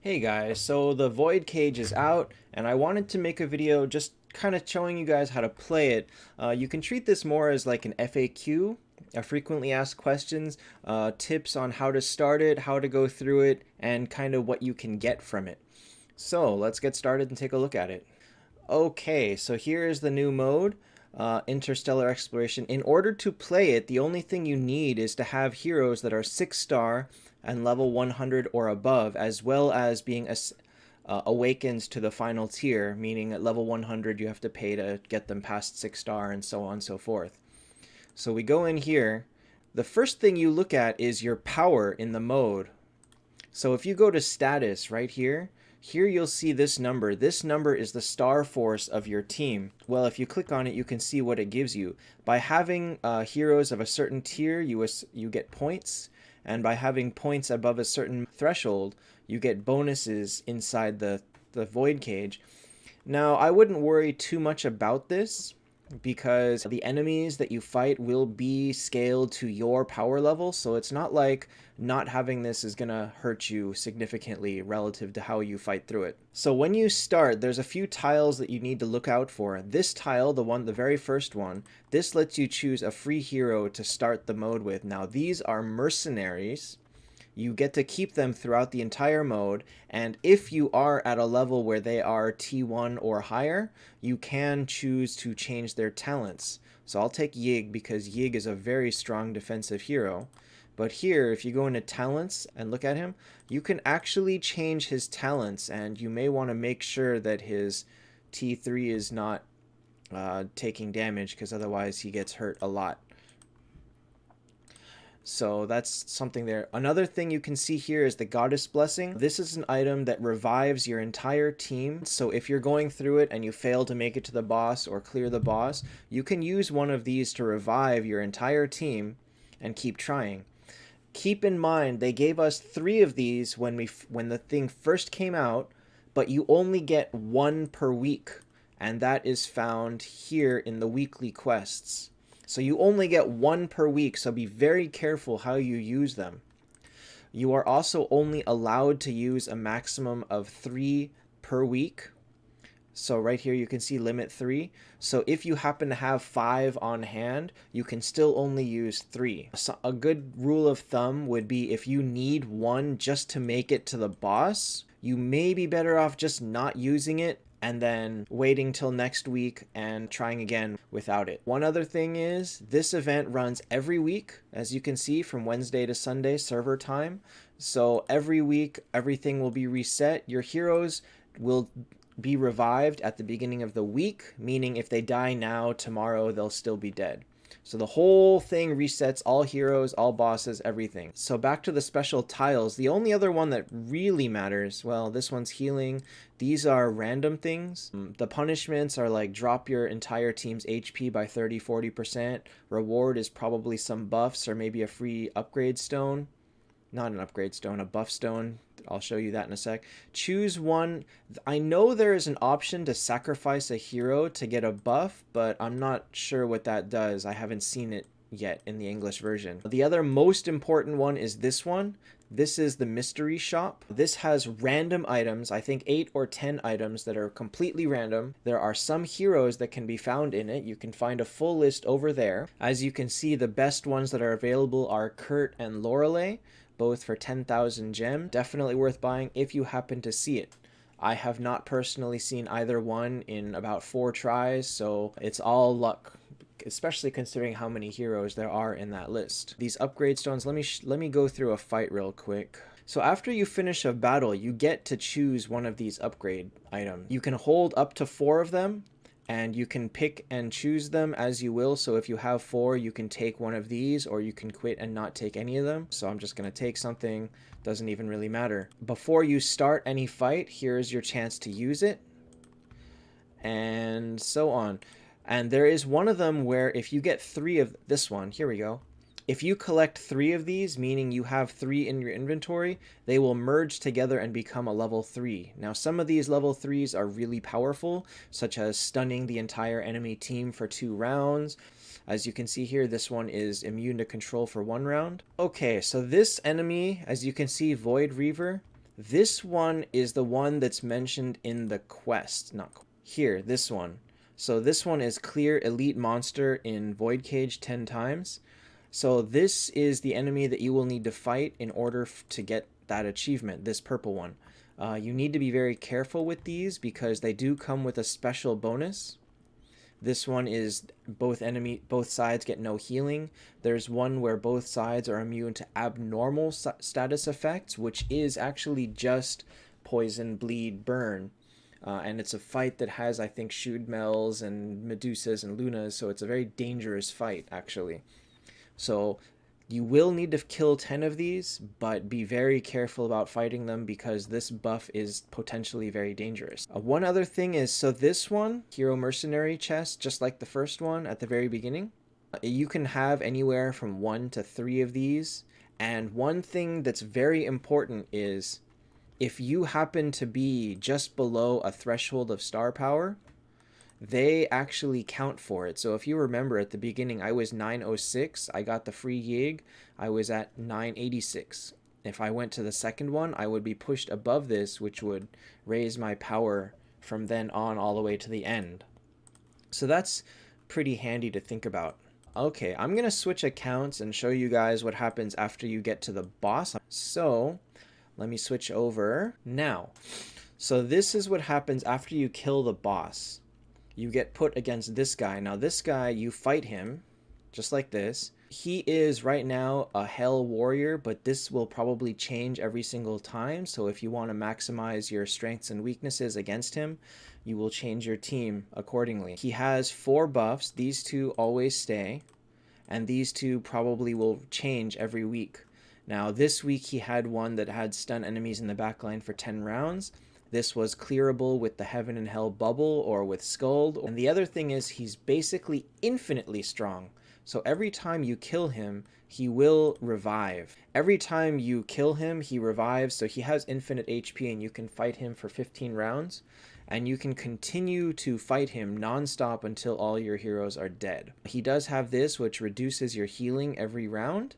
Hey guys, so the Void Cage is out, and I wanted to make a video just kind of showing you guys how to play it. You can treat this more as like an FAQ, a frequently asked questions, tips on how to start it, how to go through it, and kind of what you can get from it. So let's get started and take a look at it. Okay, so here is the new mode, Interstellar Exploration. In order to play it, the only thing you need is to have heroes that are 6-star and level 100 or above, as well as being awakened to the final tier, meaning at level 100 you have to pay to get them past 6-star and so on and so forth. So we go in here. The first thing you look at is your power in the mode. So if you go to status right here, you'll see this number. This number is the star force of your team. Well, if you click on it, you can see what it gives you. By having heroes of a certain tier, you get points. And by having points above a certain threshold, you get bonuses inside the Void Cage. Now, I wouldn't worry too much about this, because the enemies that you fight will be scaled to your power level, so it's not like not having this is gonna hurt you significantly relative to how you fight through it. So when you start, there's a few tiles that you need to look out for. This tile, the very first one, this lets you choose a free hero to start the mode with. Now these are mercenaries. You get to keep them throughout the entire mode, and if you are at a level where they are T1 or higher, you can choose to change their talents. So I'll take Yig because Yig is a very strong defensive hero. But here, if you go into talents and look at him, you can actually change his talents, and you may want to make sure that his T3 is not taking damage, because otherwise he gets hurt a lot. So that's something there. Another thing you can see here is the Goddess Blessing. This is an item that revives your entire team. So if you're going through it and you fail to make it to the boss or clear the boss, you can use one of these to revive your entire team and keep trying. Keep in mind, they gave us 3 of these when the thing first came out, but you only get 1 per week, and that is found here in the weekly quests. So you only get 1 per week, so be very careful how you use them. You are also only allowed to use a maximum of 3 per week. So right here you can see limit 3. So if you happen to have 5 on hand, you can still only use 3. So a good rule of thumb would be if you need 1 just to make it to the boss, you may be better off just not using it and then waiting till next week and trying again without it. One other thing is, this event runs every week, as you can see, from Wednesday to Sunday server time. So every week, everything will be reset. Your heroes will be revived at the beginning of the week, meaning if they die now, tomorrow they'll still be dead. So the whole thing resets all heroes, all bosses, everything. So back to the special tiles. The only other one that really matters, well, this one's healing. These are random things. The punishments are like drop your entire team's HP by 30-40%. Reward is probably some buffs or maybe a free upgrade stone. Not an upgrade stone, a buff stone. I'll show you that in a sec. Choose one. I know there is an option to sacrifice a hero to get a buff, but I'm not sure what that does. I haven't seen it yet in the English version. The other most important one is this one. This is the mystery shop. This has random items, I think 8 or 10 items that are completely random. There are some heroes that can be found in it. You can find a full list over there. As you can see, the best ones that are available are Kurt and Lorelei, both for 10,000 gem. Definitely worth buying if you happen to see it. I have not personally seen either one in about 4 tries, so it's all luck, especially considering how many heroes there are in that list. These upgrade stones, let me go through a fight real quick. So after you finish a battle, you get to choose one of these upgrade items. You can hold up to 4 of them, and you can pick and choose them as you will. So if you have 4, you can take one of these, or you can quit and not take any of them. So I'm just going to take something. Doesn't even really matter. Before you start any fight, here's your chance to use it, and so on. And there is one of them where if you get 3 of this one, here we go. If you collect 3 of these, meaning you have 3 in your inventory, they will merge together and become a level 3. Now, some of these level 3s are really powerful, such as stunning the entire enemy team for 2 rounds. As you can see here, this one is immune to control for 1 round. Okay, so this enemy, as you can see, Void Reaver, This one is the one that's mentioned in the quest. Not here, this one. So this one is clear elite monster in Void Cage 10 times. So this is the enemy that you will need to fight in order to get that achievement, this purple one. You need to be very careful with these because they do come with a special bonus. This one is both sides get no healing. There's one where both sides are immune to abnormal status effects, which is actually just poison, bleed, burn. And it's a fight that has, I think, Shootmells and Medusas and Lunas, so it's a very dangerous fight, actually. So you will need to kill 10 of these, but be very careful about fighting them because this buff is potentially very dangerous. One other thing is, so this one, Hero Mercenary Chest, just like the first one at the very beginning, you can have anywhere from 1 to 3 of these. And one thing that's very important is if you happen to be just below a threshold of star power, they actually count for it. So if you remember at the beginning, I was 906. I got the free Yig. I was at 986. If I went to the second one, I would be pushed above this, which would raise my power from then on all the way to the end. So that's pretty handy to think about. Okay, I'm going to switch accounts and show you guys what happens after you get to the boss. So let me switch over now. So this is what happens after you kill the boss. You get put against this guy. Now this guy, you fight him just like this. He is right now a hell warrior, but this will probably change every single time. So if you want to maximize your strengths and weaknesses against him, you will change your team accordingly. He has 4 buffs. These 2 always stay, and these 2 probably will change every week. Now this week he had one that had stun enemies in the backline for 10 rounds. This was clearable with the Heaven and Hell bubble or with Scald. And the other thing is he's basically infinitely strong. So every time you kill him, he will revive. Every time you kill him, he revives. So he has infinite HP and you can fight him for 15 rounds. And you can continue to fight him non-stop until all your heroes are dead. He does have this, which reduces your healing every round.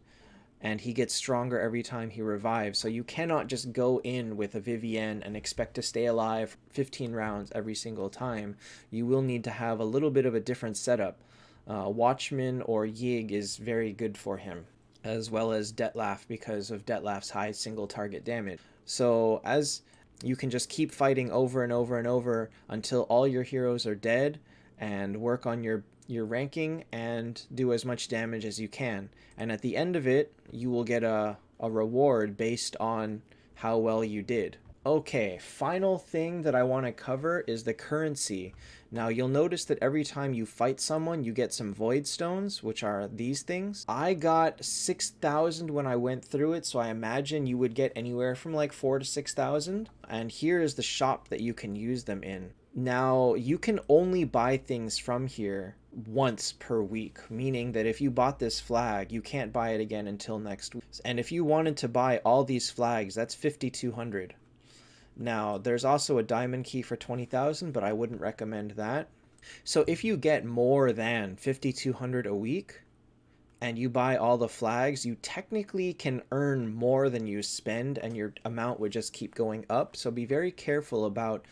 And he gets stronger every time he revives. So you cannot just go in with a Vivienne and expect to stay alive 15 rounds every single time. You will need to have a little bit of a different setup. Watchman or Yig is very good for him, as well as Detlaf because of Detlaf's high single target damage. So as you can just keep fighting over and over and over until all your heroes are dead, and work on your ranking and do as much damage as you can. And at the end of it, you will get a reward based on how well you did. Okay, final thing that I want to cover is the currency. Now you'll notice that every time you fight someone, you get some void stones, which are these things. I got 6,000 when I went through it, so I imagine you would get anywhere from like 4,000 to 6,000. And here is the shop that you can use them in. Now, you can only buy things from here once per week, meaning that if you bought this flag, you can't buy it again until next week. And if you wanted to buy all these flags, that's 5,200. Now, there's also a diamond key for 20,000, but I wouldn't recommend that. So if you get more than 5,200 a week and you buy all the flags, you technically can earn more than you spend and your amount would just keep going up. So be very careful about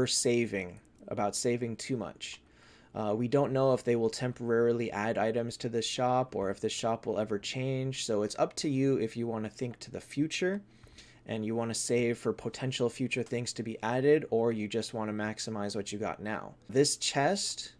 saving too much. We don't know if they will temporarily add items to this shop or if this shop will ever change. So it's up to you if you want to think to the future and you want to save for potential future things to be added, or you just want to maximize what you got now. This chest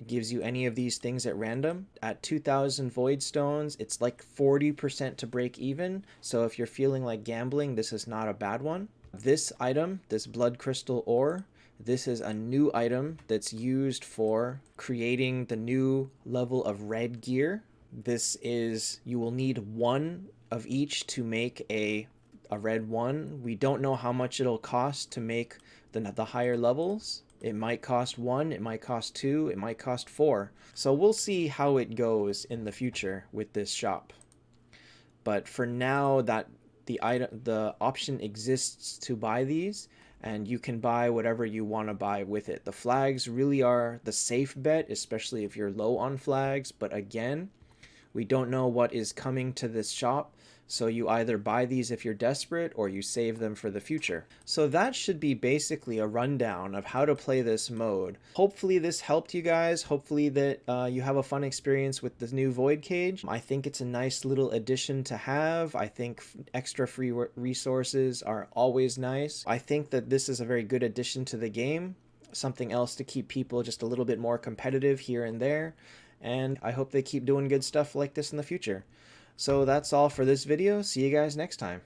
gives you any of these things at random. At 2,000 void stones, it's like 40% to break even. So if you're feeling like gambling, this is not a bad one. This item, this blood crystal ore, this is a new item that's used for creating the new level of red gear. This is, you will need 1 of each to make a red 1. We don't know how much it'll cost to make the higher levels. It might cost 1, it might cost 2, it might cost 4. So we'll see how it goes in the future with this shop. But for now, that the option exists to buy these, and you can buy whatever you want to buy with it. The flags really are the safe bet, especially if you're low on flags. But again, we don't know what is coming to this shop. So you either buy these if you're desperate or you save them for the future. So that should be basically a rundown of how to play this mode. Hopefully this helped you guys. Hopefully that you have a fun experience with the new Void Cage. I think it's a nice little addition to have. I think extra free resources are always nice. I think that this is a very good addition to the game. Something else to keep people just a little bit more competitive here and there. And I hope they keep doing good stuff like this in the future. So that's all for this video. See you guys next time.